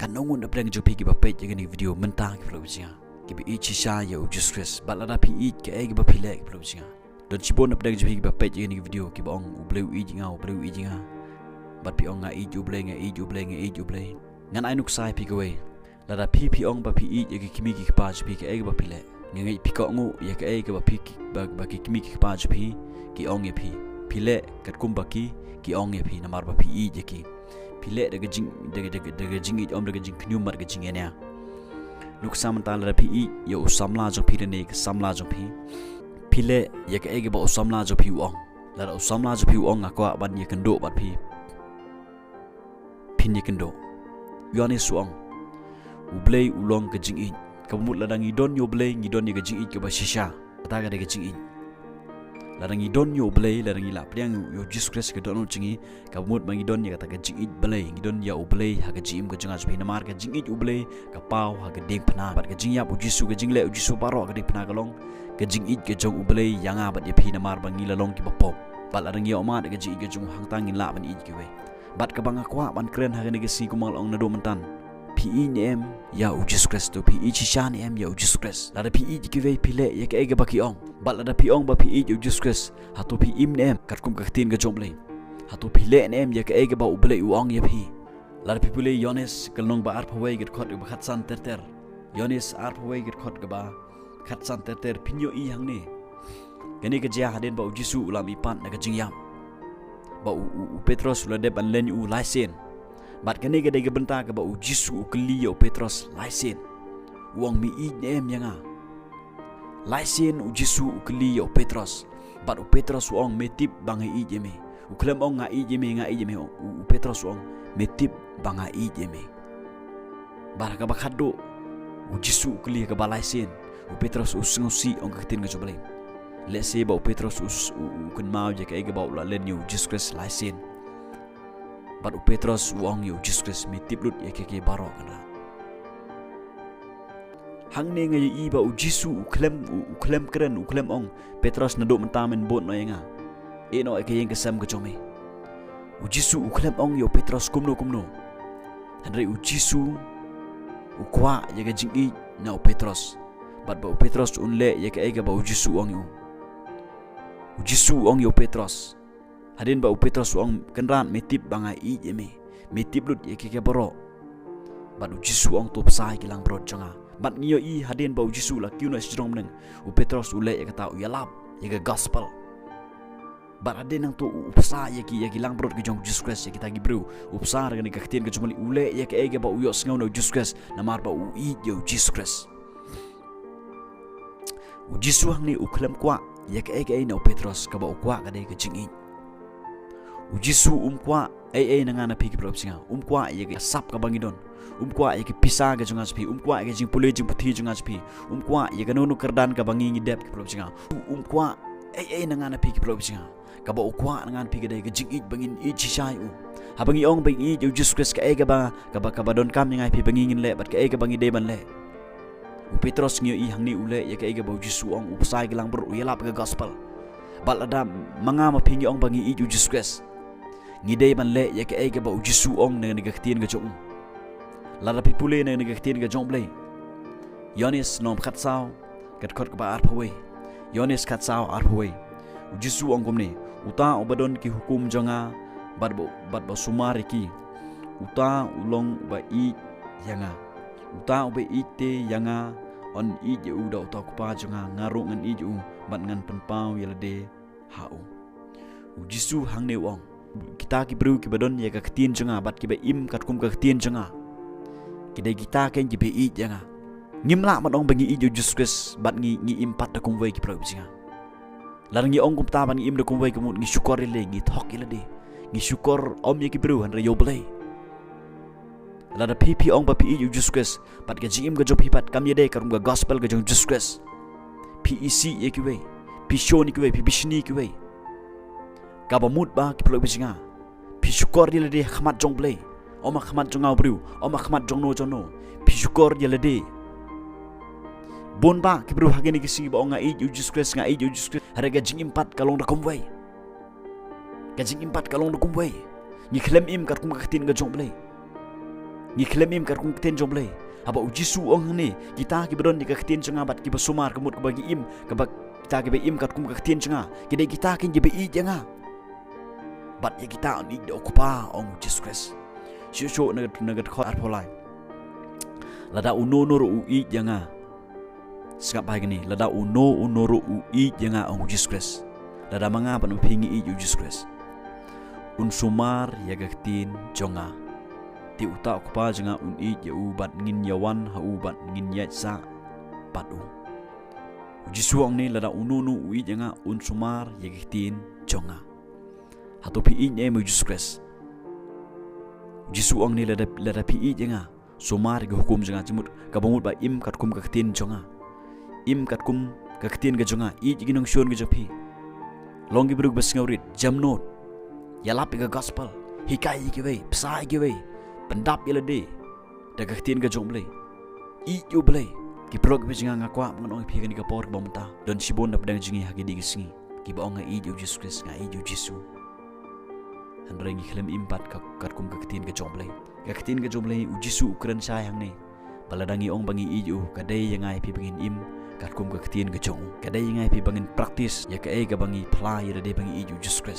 kan nongun da preng jupi ki ba page ni video mentang ki pro singa ki bi shisha ya U Jisu Khrist ba la da pi ke ai ki ba phile ki pro singa don chibon da preng jupi ki ba page ni video ki ba ong u bleu i jinga bat pi ong nga i ju bleng ngan ai nuk sai pi ko we la da pi ong ba pi ya ki kimi ki pa jupi ke ai ki ba phile ngai pi ko ngu ya ke ai ki ba pi ba ki kimi ki pa jupi ki ong ye pi phile kat kum ba ki ong ye pi namar ba pi je ki phile daga jing i om daga jing knyum mar ga jing enya nuk samanta la pi ya usamla jo pi ne ka samla jo pi phile ya ke ai ki ba usamla jo pi ong la da usamla jo pi ong akwa ban ye kendo bat pi pin ye kendo yone suong ublei ulong ka jing i kamut la dang idon yo blei ngidon ye ka jing i ka ba shisha ta ga daga jing i la dang idon yo blei la dang ila priang yo Jesus Christ ka don chingi kamut bang idon ye ka ta ka jing i blei ngidon ya ublei ha ka jim ka janga jbi namar ka jing i ublei ka pau ha ka ding phna bat ka jing ya U Jisu ka jing le U Jisu paro ka ding phna ka long ka jing i ka jong ublei yanga bat ye phi namar bang ila long ki ba pop bat la dang yo ma ka jing i ka jong hang tang in la ban i ki we bat ka bang akwa ban kren ha ni si kumal ong na do mentan pi em ya U Jisu Khrist to pi shisha ni em ya U Jisu Khrist la da pi ki ve pi le ya ke ga ba ki ong bat la da pi ong ba pi U Jisu Khrist ha to pi im em kat kum ka tin ga jom le ha to pi le em ya ke ga ba u ble u ong ya pi la da pi pule yones kal nong ba ar phawai get khot ba khat san ter yones ar phawai get khot ga ba khat san ter pinyo i hang ne gani ka ja haden ba U Jisu ulam i pan na ga jing yam ba u Petros la de ban len u laisen bat kene ga de ga benta ka ba U Jisu kli yo Petros laisen wong mi i em yanga laisen U Jisu kli yo Petros bat u Petros wong metip bang i jeme u klem ong nga i jeme u Petros wong metip bang i jeme bar ka ba khaddo U Jisu kli ka ba laisen u Petros u singosi ong ka tin ga joblem let's say about Petros u kun mau je ka about la len U Jesus Christ laisen but u Petros uang U Jesus Christ mitip lut ye ke baro kana hang ne ngai i ba U Jisu u klem kren u klem ong Petros na do mentamen bot no yenga e no ke yeng kesam ke chome U Jisu u klem ong yo Petros kumno handre U Jisu u kwa ye ke jing i na u Petros but ba u Petros unle ye ke ba U Jisu ong U Jisu ong yo Petros hadin ba U Petros ong kenran metip bangai i jeme metip lut ye ke boro bat U Jisu ong top sai kilang brot janga bat ngiyo i hadin ba U Jisu la kiuna strong neng U Petros ule ye kata u yalap ye ke gospel bat hadin nang tu upsa ye ki lang brot ke jong Jesus Christ ye kita gi bru upsa ga ni ka khtin ke jumali ule ye ke ba u yo sngaw no Jesus Christ namar ba u i yo Jesus Christ U Jisu hang ni u klem kwa ya ke na Petros ka ba ukwa ka de ka jing U Jisu kwa na nga na pi ki prop singa kwa ya ke sap ka bangidon kwa ya ke pisa ga junga spi kwa ya ke jing pule jing puthi junga spi kwa ya ke no kerdan ka bangi ngi dep ki prop singa kwa na nga na pi ki prop singa ka ba ukwa na nga pi ka de ka jing bangin i chishai u ha bangi ong bangi U Jesus Christ ka ka ba don kam ngai pi bangi ngin le bat ka bangi de ban le U Petros ngiyo i hang ni ule ya ke ba U Jisu ong upsai gilang bro yalap ka gospel balada manga ma pingi ong bangi i U Jesus Christ ngide ban le ya ke ba U Jisu ong ne ga khtin ga jong la da pipule ne ga khtin ga jong ble yones nom khat sao kat khot ba ar phwe yones khat sao ar phwe U Jisu ong gomne uta obadon ki hukum jonga bat ba sumari ki uta ulong ba i yanga uta ube ite yanga on i je u da uta kupa jonga ngaru ngan i ju bat ngan penpau yelade hau U Jisu hang ne wong kita ki bru ki badon ye ka khtin jonga bat ki ba im kat kum ka khtin jonga ki de kita ken ji be i janga ngimla mat ong bangi i ju Jesus Christ bat ngi im pat da kum we ki pro jinga lar ngi ong kum ta ban ngi im da kum we kum ngi syukor le ngi thok yelade ngi syukor om ye ki bru han re yo blai la da pi ong ba pi U Jesus Christ pat ga jim ga jo pi pat kam ye de karum ga gospel ga jong Jesus Christ PEC ye ki we pi show ni ki we pi bishni ki we ka ba mut ba ki pro bijinga pi syukor ye de khmat jong blai oma khmat jong au bru oma khmat jong no jono pi syukor ye de bon ba ki bru hageni ki si ba nga i U Jesus Christ nga i U Jesus Christ harga jing impat kalong da kom we ka jing impat kalong da kom we ni klem im kat kum ka tin ga jong blai ngi klem im kat kum kten jomble haba U Jisu ong ni kita ki bron di ka kten changa bat ki basumar kemut ke bagi im ke bak kita ki be im kat kum ka kten changa kide kita kin je be I janga bat ya kita ni do kupa ong U Jisu Khrist shisho nagat khot arpolai lada uno noro U I janga skap bai gani lada uno noro U I janga ong U Jisu Khrist lada manga pan pingi I U Jisu Khrist unsumar ya gaktin jonga ti uta kupa janga un I ya u bat ngin yawan ha u bat ngin ya sa bat u Jisu ong ni lada uno nu U I janga unsumar ya gaktin jonga hatu pi I nya U Jisu Khrist Jisu ong ni lada pi I janga sumar ga hukum janga jimut ka bangut ba im kat kum ka ktin jonga im kat kum ka ktin ga jonga I ginong shon ga japi longi brug bas ngaurit jamnot ya lapi ga gospel hikai ki we psai ki we pendap ya lede da ka ktin ga jomble I ju ble ki prog be janga ngakwa ngon pi ga por ba mata don sibon da pedang jingi hagi di gisngi ki ba ong I ju Jisu Khrist nga I ju Jisu handrengi khlem impat kat kum ka ktin ga jomble ka ktin ga jomble U Jisu ukran sai hang ni baladangi ong bangi I ju kadai yang ai pi bangin im kat kum ka ktin ga jong kadai yang ai pi bangin praktis ya ka e ga bangi plai da de bangi I ju Jisu Khrist